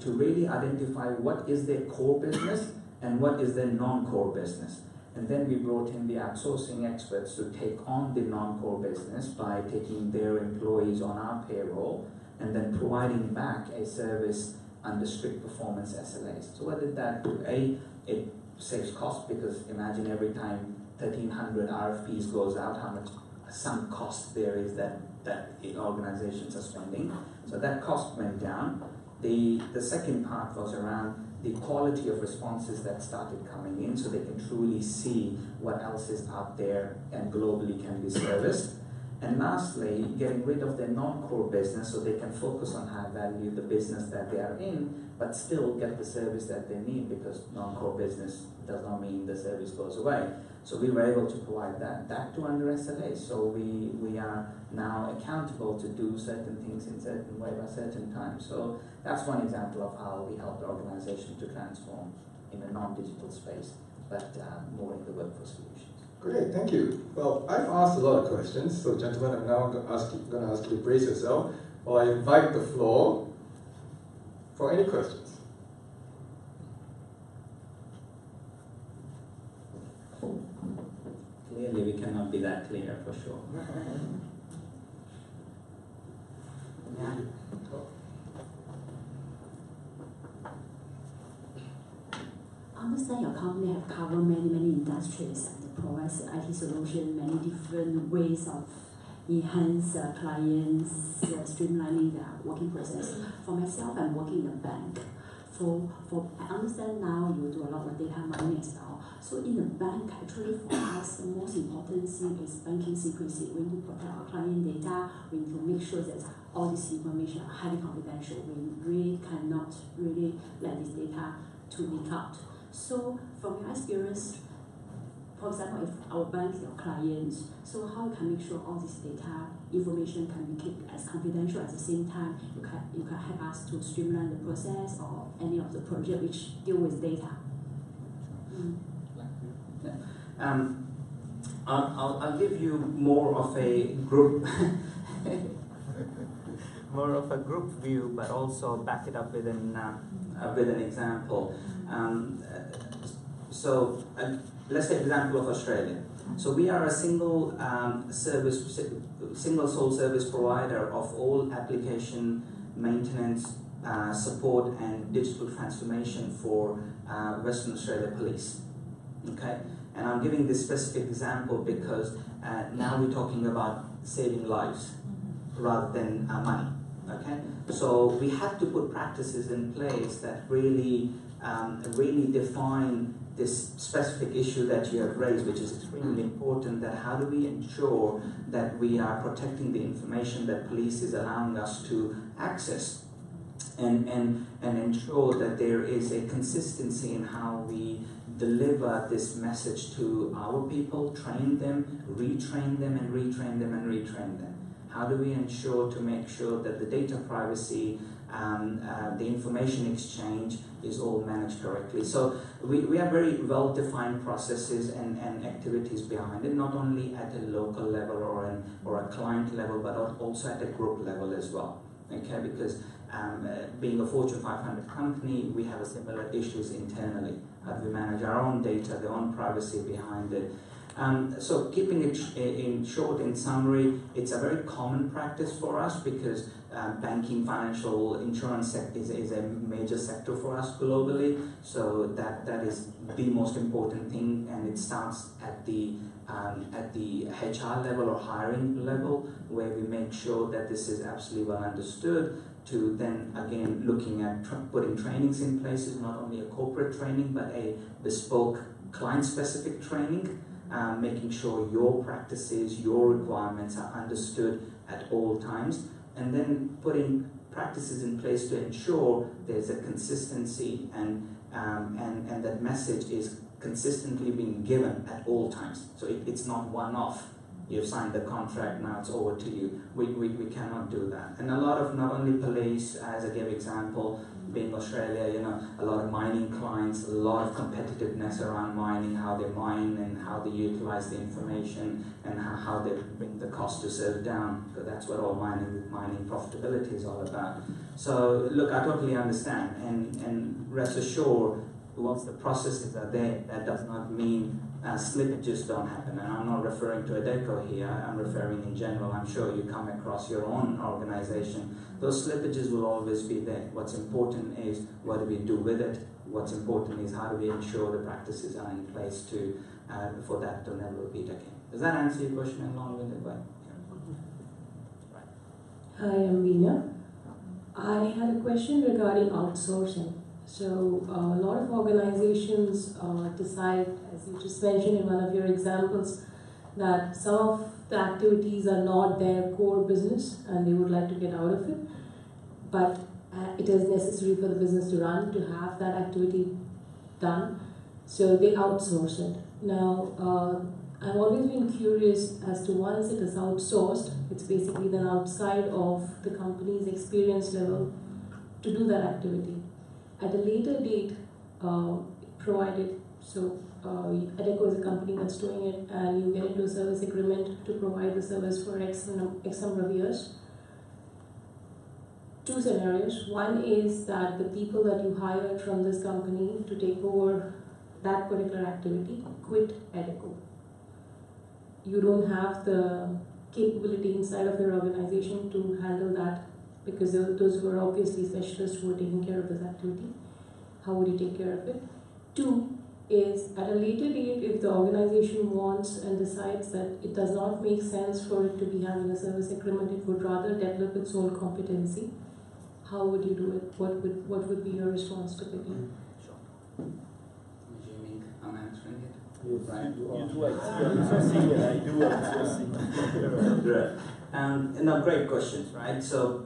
really identify what is their core business and what is their non-core business. And then we brought in the outsourcing experts to take on the non-core business by taking their employees on our payroll and then providing back a service under strict performance SLAs. So what did that do? It saves cost, because imagine every time 1,300 RFPs goes out, how much sunk cost there is that organizations are spending. So that cost went down. The second part was around the quality of responses that started coming in, so they can truly see what else is out there and globally can be serviced. And lastly, getting rid of their non-core business so they can focus on high value, the business that they are in, but still get the service that they need, because non-core business does not mean the service goes away. So we were able to provide that too under SLA. So we are now accountable to do certain things in certain way by certain times. So that's one example of how we help the organization to transform in a non-digital space, but more in the workforce solutions. Great, thank you. Well, I've asked a lot of questions, so gentlemen, I'm now going to ask you to brace yourself while I invite the floor for any questions. Clearly, we cannot be that clear for sure. Yeah. I understand your company have covered many industries and provides IT solution, many different ways of enhance clients, streamlining their working process. For myself, I'm working in a bank. I understand now you do a lot of data mining as well. So in the bank, actually for us, the most important thing is banking secrecy. We need to protect our client data. We need to make sure that all this information are highly confidential. We really cannot really let this data to leak out. So from your experience, for example, if our bank is your client, so how you can make sure all this data information can be kept as confidential at the same time? You can help us to streamline the process or any of the project which deal with data. I'll give you more of a group view, but also back it up with an example. Let's take the example of Australia. So we are a single sole service provider of all application maintenance, support and digital transformation for Western Australia Police. Okay, and I'm giving this specific example because now we're talking about saving lives rather than money. Okay, so we have to put practices in place that really define this specific issue that you have raised, which is extremely important, that how do we ensure that we are protecting the information that police is allowing us to access, and ensure that there is a consistency in how we deliver this message to our people, train them, retrain them, and retrain them, and retrain them. How do we ensure to make sure that the data privacy, the information exchange is all managed correctly? So we have very well-defined processes and activities behind it, not only at a local level or a client level, but also at a group level as well. Okay, because being a Fortune 500 company, we have similar issues internally. How do we manage our own data, their own privacy behind it? So keeping it in short, in summary, it's a very common practice for us because banking, financial, insurance is a major sector for us globally. So that is the most important thing, and it starts at the HR level or hiring level, where we make sure that this is absolutely well understood, to then again looking at putting trainings in places, not only a corporate training, but a bespoke client-specific training. Making sure your practices, your requirements are understood at all times, and then putting practices in place to ensure there's a consistency and that message is consistently being given at all times. So it's not one-off. You've signed the contract, now it's over to you. We cannot do that. And a lot of, not only police, as I gave example, being Australia, a lot of mining clients, a lot of competitiveness around mining, how they mine and how they utilize the information and how they bring the cost to serve down, because that's what all mining profitability is all about. So look, I totally understand, and rest assured, once the processes are there, that does not mean slippages don't happen. And I'm not referring to Adecco here, I'm referring in general. I'm sure you come across your own organization. Those slippages will always be there. What's important is what do we do with it? What's important is how do we ensure the practices are in place to for that to never repeat again. Does that answer your question in a long-winded way? Yeah. Hi, I'm Veena. I had a question regarding outsourcing. So a lot of organizations decide, as you just mentioned in one of your examples, that some of the activities are not their core business and they would like to get out of it, but it is necessary for the business to run, to have that activity done, so they outsource it. Now, I've always been curious as to once it is outsourced, it's basically then outside of the company's experience level to do that activity. At a later date, provided, so Adecco is a company that's doing it, and you get into a service agreement to provide the service for X number of years. Two scenarios. One is that the people that you hired from this company to take over that particular activity quit Adecco. You don't have the capability inside of your organization to handle that, because those were obviously specialists who were taking care of this activity. How would you take care of it? Two is, at a later date, if the organization wants and decides that it does not make sense for it to be having a service agreement, it would rather develop its own competency, how would you do it? What would be your response typically? Sure. Assuming I'm answering it. Yes, Right. you do IT outsourcing and I do outsourcing. Right. No, great questions, right? So,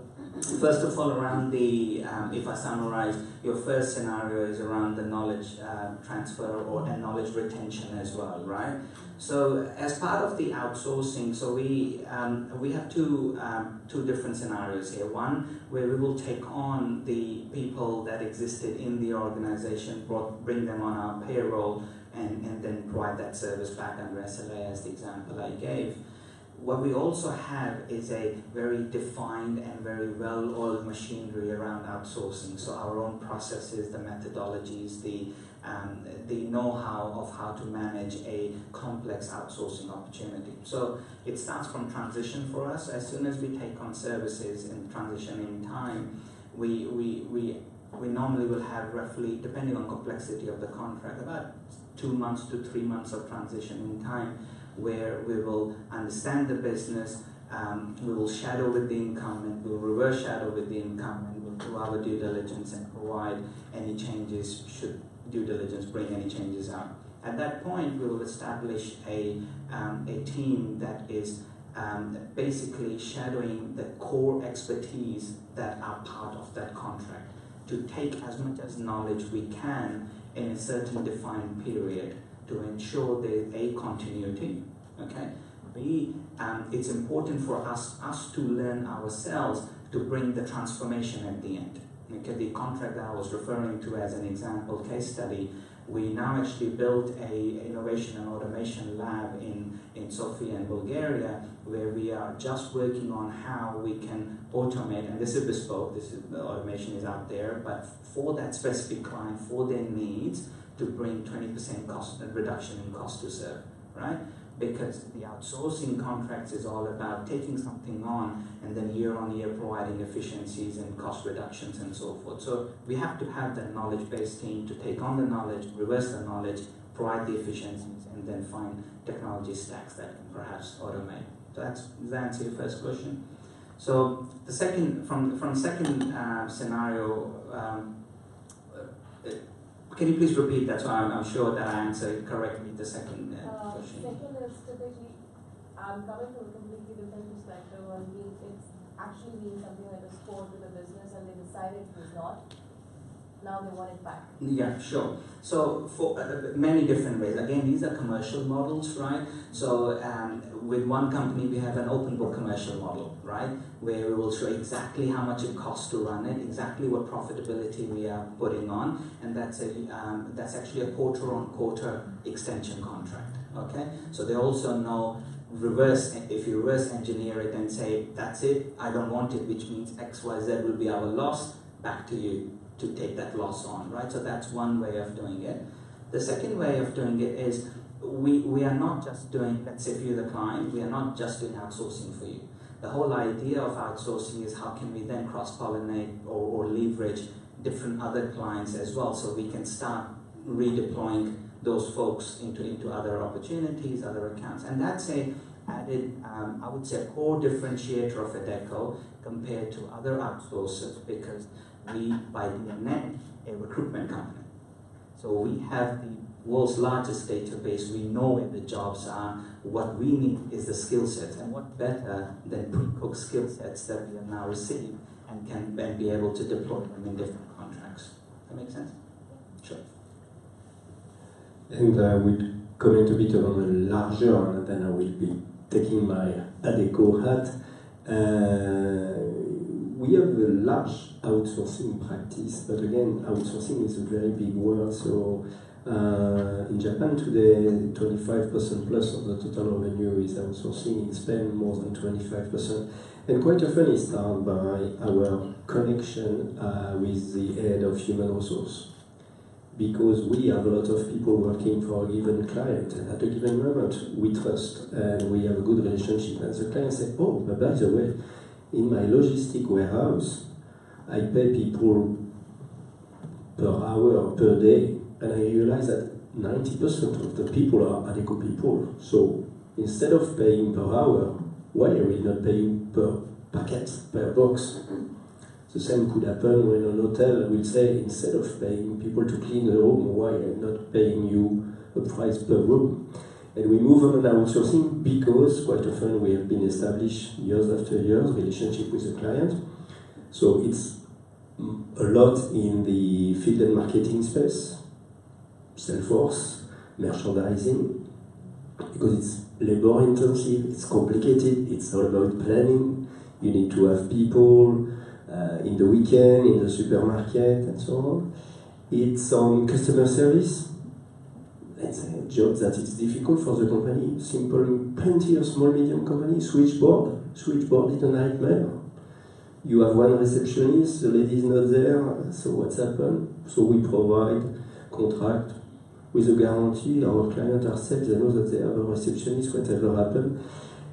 first of all, around the, if I summarize, your first scenario is around the knowledge transfer and knowledge retention as well, right? So, as part of the outsourcing, so we have two different scenarios here. One, where we will take on the people that existed in the organization, bring them on our payroll, and then provide that service back under SLA as the example I gave. What we also have is a very defined and very well-oiled machinery around outsourcing. So our own processes, the methodologies, the know-how of how to manage a complex outsourcing opportunity. So it starts from transition for us. As soon as we take on services and transition in time, we normally will have roughly, depending on complexity of the contract, about 2 months to 3 months of transition in time, where we will understand the business, we will shadow with the incumbent, we will reverse shadow with the incumbent, we will do our due diligence and provide any changes should due diligence bring any changes out. At that point, we will establish a team that is basically shadowing the core expertise that are part of that contract, to take as much as knowledge we can in a certain defined period to ensure there is A, continuity, okay? B, it's important for us to learn ourselves to bring the transformation at the end. Okay, the contract that I was referring to as an example case study, we now actually built a innovation and automation lab in Sofia in Bulgaria, where we are just working on how we can automate, and this is bespoke, the automation is out there, but for that specific client, for their needs, to bring 20% cost reduction in cost to serve, right? Because the outsourcing contracts is all about taking something on and then year on year providing efficiencies and cost reductions and so forth. So we have to have that knowledge-based team to take on the knowledge, reverse the knowledge, provide the efficiencies, and then find technology stacks that can perhaps automate. So does that answer your first question? So the second, from second scenario, can you please repeat that so I'm sure that I answered correctly the second question? Second is typically, I'm coming from a completely different perspective on it's actually being something that is core to the business and they decided it was not. Now they want it back. Yeah, sure. So for many different ways. Again, these are commercial models, right? So with one company, we have an open book commercial model, right? Where we will show exactly how much it costs to run it, exactly what profitability we are putting on, and that's actually a quarter-on-quarter extension contract. Okay, so they also know if you reverse engineer it and say that's it, I don't want it, which means XYZ will be our loss. Back to you to take that loss on, right? So that's one way of doing it. The second way of doing it is we are not just doing, let's say if you're the client, we are not just doing outsourcing for you. The whole idea of outsourcing is how can we then cross-pollinate or leverage different other clients as well, so we can start redeploying those folks into other opportunities, other accounts. And that's a added, I would say, a core differentiator of Adecco compared to other outsourcers, because we, by DNA, a recruitment company. So we have the world's largest database, we know where the jobs are, what we need is the skill sets, and what better than pre-cooked skill sets that we have now received and can then be able to deploy them in different contracts. Does that make sense? Sure. And we'll comment a bit on a larger, and then I will be taking my Adecco hat. We have a large outsourcing practice, but again, outsourcing is a very big word. So in Japan today, 25% plus of the total revenue is outsourcing. In Spain, more than 25%. And quite often it starts by our connection with the head of human resource. Because we have a lot of people working for a given client, and at a given moment we trust and we have a good relationship. And the client says, oh, but by the way, in my logistic warehouse, I pay people per hour or per day, and I realize that 90% of the people are Adecco people. So instead of paying per hour, why I will not pay you per packet, per box? The same could happen when an hotel will say, instead of paying people to clean the room, why I'm not paying you a price per room? And we move on outsourcing because quite often we have been established years after years, relationship with the client. So it's a lot in the field and marketing space, sales force, merchandising, because it's labor intensive, it's complicated, it's all about planning. You need to have people in the weekend, in the supermarket, and so on. It's on customer service. It's a job that is difficult for the company. Simple, plenty of small, medium companies. Switchboard is a nightmare. You have one receptionist, the lady is not there, so what's happened? So we provide contract with a guarantee. Our clients are safe, they know that they have a receptionist, whatever happened.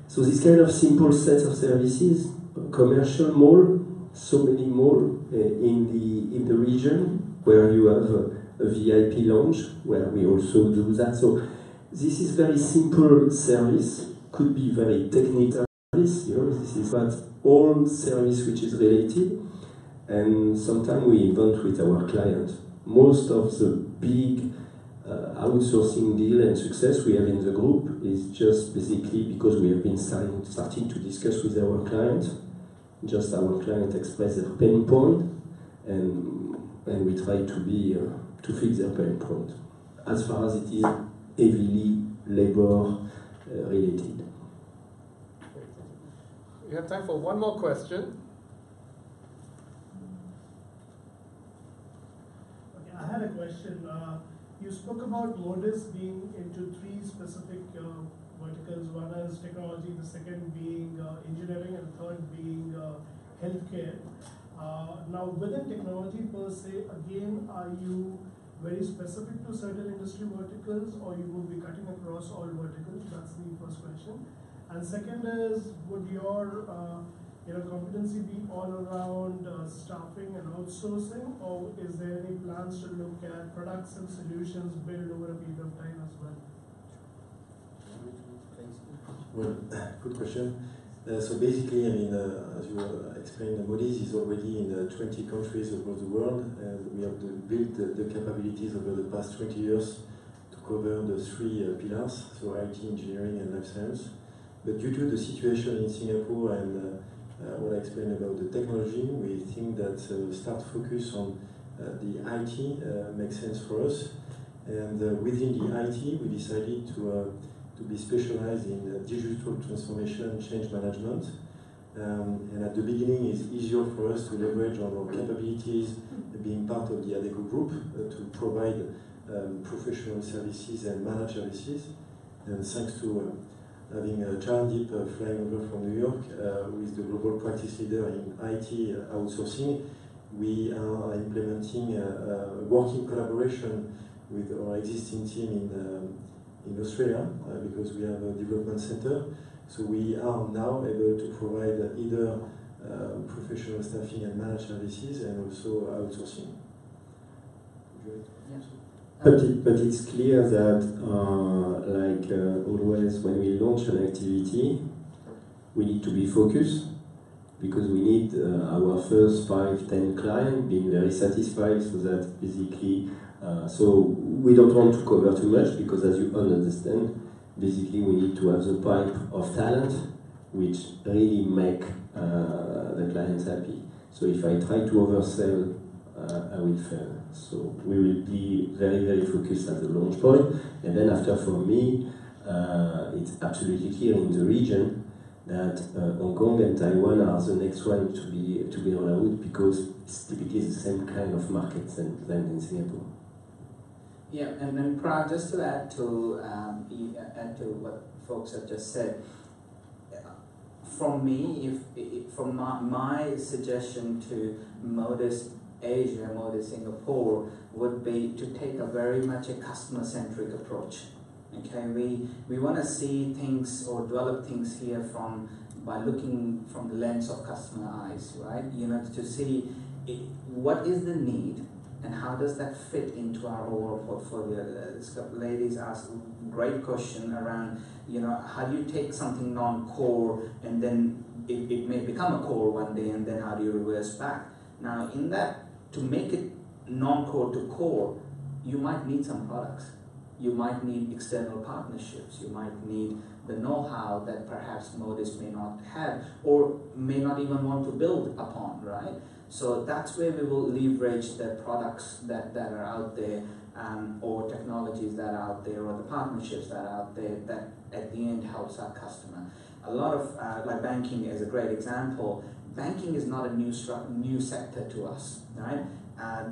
So this kind of simple set of services, commercial mall, so many malls in the region where you have a VIP lounge where we also do that. So this is very simple service, could be very technical service, you know, this is but all service which is related, and sometimes we invent with our client. Most of the big outsourcing deal and success we have in the group is just basically because we have been starting to discuss with our client. Just our client express their pain point, and we try to be to fix their pain point, as far as it is heavily labor related. We have time for one more question. Okay, I had a question. You spoke about Modis being into three specific verticals. One is technology, the second being engineering, and the third being healthcare. Now, within technology per se, again, are you very specific to certain industry verticals, or you would be cutting across all verticals? That's the first question. And second is, would your competency be all around staffing and outsourcing, or is there any plans to look at products and solutions built over a period of time as well? Well, good question. So basically, I mean, as you explained, Modis is already in 20 countries across the world, and we have built the capabilities over the past 20 years to cover the three pillars, so IT, engineering, and life science. But due to the situation in Singapore and what I explained about the technology, we think that start focus on the IT makes sense for us. And within the IT, we decided to be specialized in digital transformation, change management. And at the beginning, it's easier for us to leverage on our capabilities, being part of the Adecco Group, to provide professional services and managed services. And thanks to having Charndip flying over from New York, who is the global practice leader in IT outsourcing, we are implementing a working collaboration with our existing team in Australia because we have a development center. So we are now able to provide either professional staffing and managed services and also outsourcing. But it's clear that, always, when we launch an activity, we need to be focused because we need our first 5-10 clients being very satisfied. So that basically, so we don't want to cover too much because, as you all understand, basically we need to have the pipe of talent which really make the clients happy. So if I try to oversell, I will fail. So we will be very, very focused at the launch point. And then after, for me, it's absolutely clear in the region that Hong Kong and Taiwan are the next one to be rolled out because it's typically the same kind of markets than in Singapore. Yeah, and then Parag, just to add to what folks have just said, from me, from my suggestion to Modis Asia, Modis Singapore, would be to take a very much a customer-centric approach. Okay, we want to see things or develop things here by looking from the lens of customer eyes, right? You know, to see what is the need and how does that fit into our overall portfolio. This ladies asked a great question around, you know, how do you take something non-core and then it may become a core one day, and then how do you reverse back? Now, in that, to make it non-core to core, you might need some products. You might need external partnerships. You might need the know-how that perhaps Modis may not have or may not even want to build upon, right? So that's where we will leverage the products that are out there, or technologies that are out there, or the partnerships that are out there that at the end helps our customer. A lot of, like banking is a great example. Banking is not a new sector to us, right?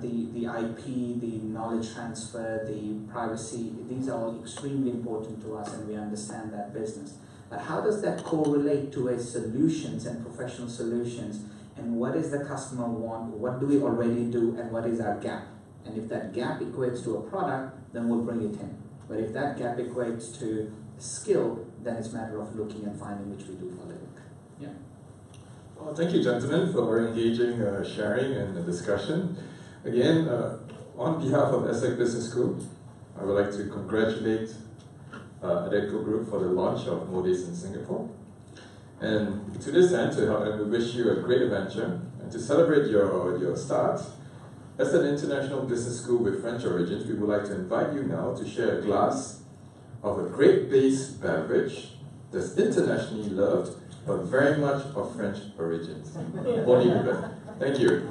The IP, the knowledge transfer, the privacy, these are all extremely important to us, and we understand that business. But how does that correlate to a solutions and professional solutions? And what does the customer want? What do we already do? And what is our gap? And if that gap equates to a product, then we'll bring it in. But if that gap equates to skill, then it's a matter of looking and finding which we do for a living. Yeah. Well, thank you, gentlemen, for engaging, sharing, and the discussion. Again, on behalf of ESSEC Business School, I would like to congratulate Adecco Group for the launch of Modis in Singapore. And to this end, we wish you a great adventure. And to celebrate your start, as an international business school with French origins, we would like to invite you now to share a glass of a great base beverage that's internationally loved, but very much of French origins. Thank you.